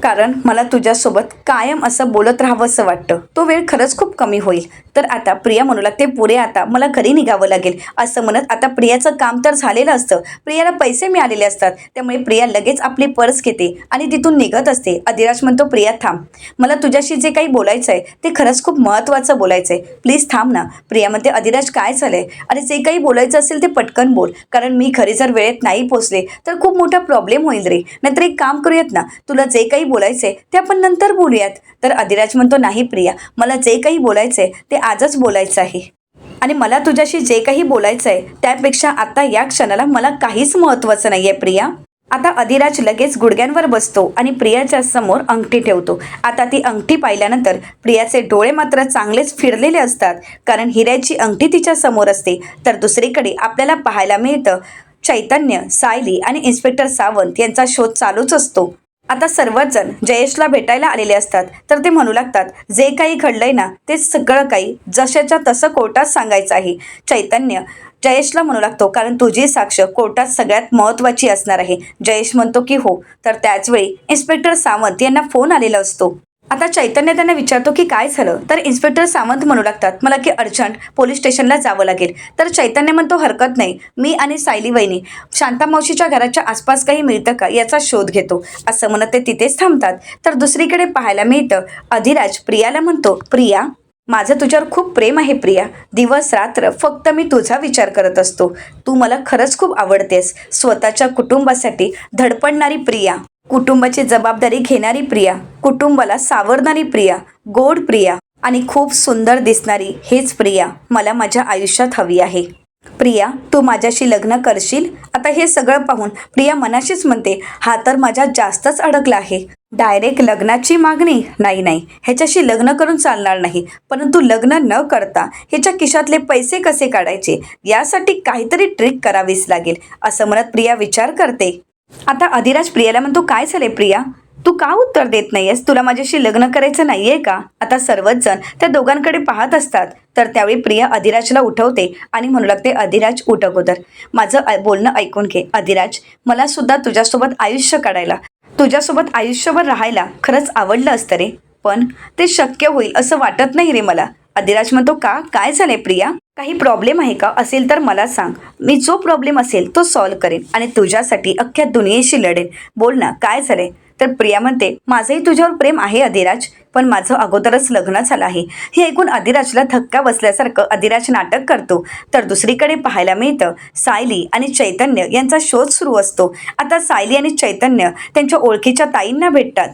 कारण मला तुझ्यासोबत कायम असं बोलत राहावं असं वाटतं. तो वेळ खरंच खूप कमी होईल. तर आता प्रिया म्हणू लागते, पुढे आता मला घरी निघावं लागेल. असं म्हणत आता प्रियाचं काम तर झालेलं असतं, प्रियाला पैसे मिळालेले असतात, त्यामुळे प्रिया लगेच आपली पर्स घेते आणि तिथून निघत असते. अधिराज म्हणतो, प्रिया थांब, मला तुझ्याशी जे काही बोलायचं आहे ते खरंच खूप महत्त्वाचं बोलायचं आहे, प्लीज थांब ना. प्रिया म्हणते, अधिराज काय झालंय? अरे जे काही बोलायचं असेल ते पटकन बोल, कारण मी घरी जर वेळेत नाही पोचले तर खूप मोठा प्रॉब्लेम होईल रे. नंतर एक काम करूयात ना, तुला जे काही बोलायचंय ते आपण नंतर बोलूयात. तर अधिराज म्हणतो, नाही प्रिया, मला जे काही बोलायचंय ते आजच बोलायचं आहे. आणि मला तुझ्याशी जे काही बोलायचं आहे त्यापेक्षा आता या क्षणाला मला काहीच महत्त्वाचं नाही आहे प्रिया. आता अधिराज लगेच गुडघ्यांवर बसतो आणि प्रियाच्या समोर अंगठी ठेवतो. आता ती अंगठी पाहिल्यानंतर प्रियाचे डोळे मात्र चांगलेच फिरलेले असतात, कारण हिऱ्याची अंगठी तिच्या समोर असते. तर दुसरीकडे आपल्याला पाहायला मिळतं चैतन्य, सायली आणि इन्स्पेक्टर सावंत यांचा शोध चालूच असतो. आता सर्वच जण जयेशला भेटायला आलेले असतात. तर ते म्हणू लागतात, जे काही घडलंय ना ते सगळं काही जशाच्या तसं कोर्टात सांगायचं आहे. चैतन्य जयेशला म्हणू लागतो, कारण तुझी साक्ष कोर्टात सगळ्यात महत्त्वाची असणार आहे. जयेश म्हणतो की हो. तर त्याचवेळी इन्स्पेक्टर सावंत यांना फोन आलेला असतो. आता चैतन्य त्यांना विचारतो की काय झालं. तर इन्स्पेक्टर सावंत म्हणू लागतात, मला की अर्जंट पोलीस स्टेशनला जावं लागेल. तर चैतन्य म्हणतो, हरकत नाही, मी आणि सायली वहिनी शांता मावशीच्या घराच्या आसपास काही मिळतं का याचा शोध घेतो. असं म्हणत ते तिथेच थांबतात. तर दुसरीकडे पाहायला मिळतं अधिराज प्रियाला म्हणतो, प्रिया माझं तुझ्यावर खूप प्रेम आहे प्रिया. दिवस रात्र फक्त मी तुझा विचार करत असतो. तू मला खरंच खूप आवडतेस. स्वतःच्या कुटुंबासाठी धडपडणारी प्रिया, कुटुंबाची जबाबदारी घेणारी प्रिया, कुटुंबाला सावरणारी प्रिया, गोड प्रिया आणि खूप सुंदर दिसणारी हेच प्रिया मला माझ्या आयुष्यात हवी आहे. प्रिया तू माझ्याशी लग्न करशील. आता हे सगळं पाहून प्रिया मनाशीच म्हणते, हा तर माझ्या जास्तच अडकला आहे. डायरेक्ट लग्नाची मागणी नाही नाही, ह्याच्याशी लग्न करून चालणार नाही. परंतु लग्न न करता ह्याच्या खिशातले पैसे कसे काढायचे यासाठी काहीतरी ट्रिक करावीच लागेल, असं म्हणत प्रिया विचार करते. आता अधिराज प्रियाला म्हणतो, काय झाले प्रिया, तू का उत्तर देत नाहीयेस? तुला माझ्याशी लग्न करायचं नाहीये का? आता सर्वच जण त्या दोघांकडे पाहत असतात. तर त्यावेळी प्रिया अधिराजला उठवते आणि म्हणू लागते, अधिराज उठ अगोदर, माझं बोलणं ऐकून घे. अधिराज मला सुद्धा तुझ्यासोबत आयुष्य काढायला, तुझ्यासोबत आयुष्यभर राहायला खरंच आवडलं असतं रे, पण ते शक्य होईल असं वाटत नाही रे मला. अधिराज म्हणतो, का, काय झालंय प्रिया, काही प्रॉब्लेम आहे का? असेल तर मला सांग, मी जो प्रॉब्लेम असेल तो सॉल्व्ह करेन आणि तुझ्यासाठी अख्ख्या दुनियेशी लढेन. बोल ना, काय झालंय? तर प्रिया म्हणते, माझंही तुझ्यावर प्रेम आहे अधिराज, पण माझं अगोदरच लग्न झालं आहे. हे ऐकून अधिराजला धक्का बसल्यासारखं अधिराज नाटक करतो. तर दुसरीकडे पाहायला मिळतं सायली आणि चैतन्य यांचा शोध सुरू असतो. आता सायली आणि चैतन्य त्यांच्या ओळखीच्या ताईंना भेटतात.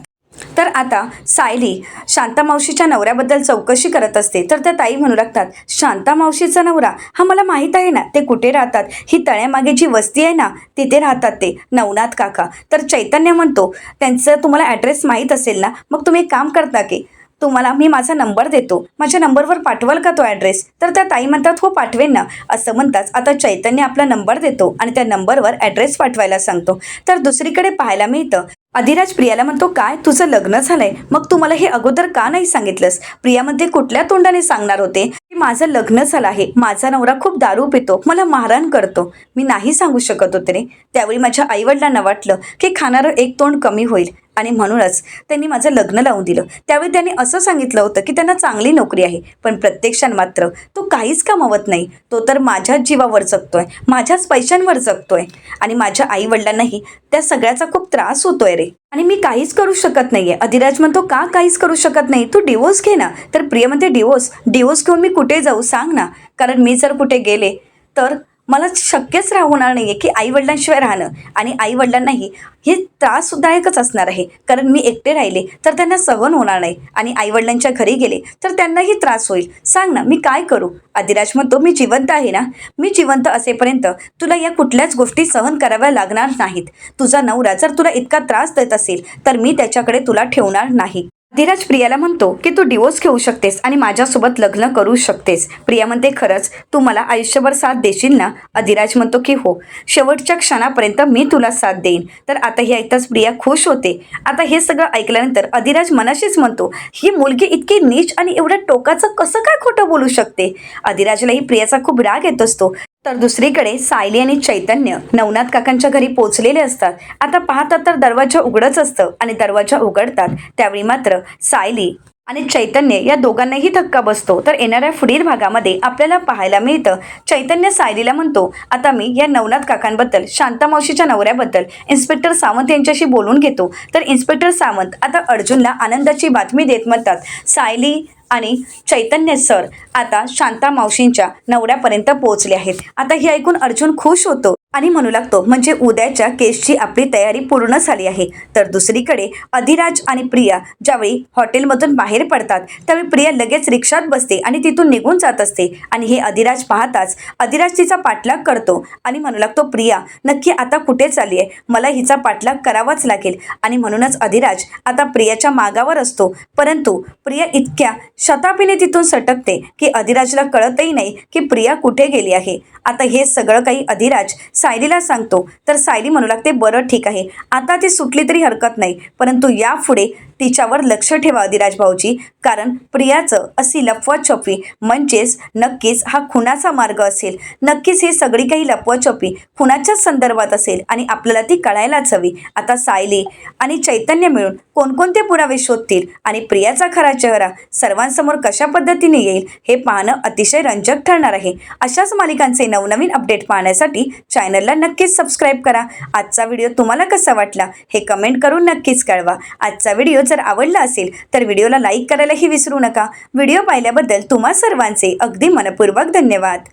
तर आता सायली शांता मावशीच्या नवऱ्याबद्दल चौकशी करत असते. तर त्या ताई म्हणू लागतात, शांता मावशीचा नवरा, हा मला माहीत आहे ना, ते कुठे राहतात, ही तळ्यामागे जी वस्ती आहे ना तिथे राहतात ते नवनाथ काका. तर चैतन्य म्हणतो, त्यांचं तुम्हाला ॲड्रेस माहीत असेल ना, मग तुम्ही एक काम करता की तुम्हाला मी माझा नंबर देतो, माझ्या नंबरवर पाठवाल का तो ॲड्रेस? तर त्या ताई म्हणतात, हो पाठवेन ना. असं म्हणताच आता चैतन्य आपला नंबर देतो आणि त्या नंबरवर ॲड्रेस पाठवायला सांगतो. तर दुसरीकडे पाहायला मिळतं अधिराज प्रियाला म्हणतो, काय तुझं लग्न झालंय, मग तू मला हे अगोदर का नाही सांगितलंस? प्रिया म्हणते, कुठल्या तोंडाने सांगणार होते की माझं लग्न झालं आहे, माझा नवरा खूप दारू पितो, मला मारहाण करतो, मी नाही सांगू शकत होते रे. त्यावेळी माझ्या आईवडिलांना वाटलं की खाणारं एक तोंड कमी होईल आणि म्हणूनच त्यांनी माझं लग्न लावून दिलं. त्यावेळी त्यांनी असं सांगितलं होतं की त्यांना चांगली नोकरी आहे, पण प्रत्यक्षात मात्र तो काहीच कमावत नाही. तो तर माझ्याच जीवावर जगतोय, माझ्याच पैशांवर जगतोय आणि माझ्या आईवडिलांनाही त्या सगळ्याचा खूप त्रास होतोय रे, आणि मी काहीच करू शकत नाहीये. अधिराज म्हणतो, का काहीच करू शकत नाही, तू डिवोर्स घे ना. तर प्रिया म्हणते, डिवोर्स घेऊन मी कुठे जाऊ सांग ना, कारण मी जर कुठे गेले तर मला शक्यच होणार नाही आहे की आईवडिलांशिवाय राहणं, आणि आईवडिलांनाही हे त्रासदायकच असणार आहे, कारण मी एकटे राहिले तर त्यांना सहन होणार नाही आणि आईवडिलांच्या घरी गेले तर त्यांनाही त्रास होईल. सांग ना, मी काय करू? अधिराज म्हणतो, मी जिवंत आहे ना, मी जिवंत असेपर्यंत तुला या कुठल्याच गोष्टी सहन कराव्या लागणार नाहीत. तुझा नवरा जर तुला इतका त्रास देत असेल तर मी त्याच्याकडे तुला ठेवणार नाही. अधिराज प्रियाला म्हणतो की तू डिवोर्स घेऊ शकतेस आणि माझ्यासोबत लग्न करू शकतेस. प्रिया म्हणते, खरंच तू मला आयुष्यभर साथ देशील ना? अधिराज म्हणतो की हो, शेवटच्या क्षणापर्यंत मी तुला साथ देईन. तर आता हे ऐकताच प्रिया खुश होते. आता हे सगळं ऐकल्यानंतर अधिराज मनाशीच म्हणतो, ही मुलगी इतकी नीच आणि एवढ्या टोकाचं कसं काय खोटं बोलू शकते? अधिराजलाही प्रियाचा खूप राग येत असतो. तर दुसरीकडे सायली आणि चैतन्य नवनाथ काकांच्या घरी पोहोचलेले असतात. आता पाहतात तर दरवाजा उघडच असतं आणि दरवाजा उघडतात त्यावेळी मात्र सायली आणि चैतन्य या दोघांनाही धक्का बसतो. तर येणाऱ्या पुढील भागामध्ये आपल्याला पाहायला मिळतं चैतन्य सायलीला म्हणतो, आता मी या नवनाथ काकांबद्दल, शांता मावशीच्या नवऱ्याबद्दल इन्स्पेक्टर सावंत यांच्याशी बोलून घेतो. तर इन्स्पेक्टर सावंत आता अर्जुनला आनंदाची बातमी देत म्हणतात, सायली आणि चैतन्य सर आता शांता मावशींच्या नवऱ्यापर्यंत पोहोचले आहेत। आता हे ऐकून अर्जुन खुश होतो आणि म्हणू लागतो म्हणजे उद्याच्या केसची आपली तयारी पूर्ण झाली आहे। तर दुसरीकडे अधिराज आणि प्रिया ज्यावेळी हॉटेलमधून बाहेर पडतात त्यावेळी प्रिया लगेच रिक्षात बसते आणि तिथून निघून जात असते आणि हे अधिराज पाहताच अधिराज तिचा पाठलाग करतो आणि म्हणू लागतो प्रिया नक्की आता कुठे चालली आहे, मला हिचा पाठलाग करावाच लागेल। आणि म्हणूनच अधिराज आता प्रियाच्या मागावर असतो, परंतु प्रिया इतक्या शतापीने तिथून सटकते की अधिराजला कळतही नाही की प्रिया कुठे गेली आहे। आता हे सगळं काही अधिराज सायलीला सांगतो तर सायली म्हणू लागते बरं ठीक आहे, आता ती सुटली तरी हरकत नाही, परंतु यापुढे तिच्यावर लक्ष ठेवा अधिराज भाऊजी, कारण प्रियाचं अशी लपवाछपवी म्हणजेच नक्कीच हा खुनाचा मार्ग असेल, नक्कीच ही सगळी काही लपवाछपवी खुनाच्याच संदर्भात असेल आणि आपल्याला ती कळायलाच हवी। आता सायली आणि चैतन्य मिळून कोणकोणते पुरावे शोधतील आणि प्रियाचा खरा चेहरा सर्वांसमोर कशा पद्धतीने येईल हे पाहणं अतिशय रंजक ठरणार आहे। अशाच मालिकांचे नवनवीन अपडेट पाहण्यासाठी चॅनलला नक्कीच सबस्क्राईब करा। आजचा व्हिडिओ तुम्हाला कसा वाटला हे कमेंट करून नक्कीच कळवा। आजचा व्हिडिओ जर आवडला असेल तर व्हिडिओला लाईक करायलाही विसरू नका। व्हिडिओ पाहिल्याबद्दल तुम्हा सर्वांचे अगदी मनपूर्वक धन्यवाद।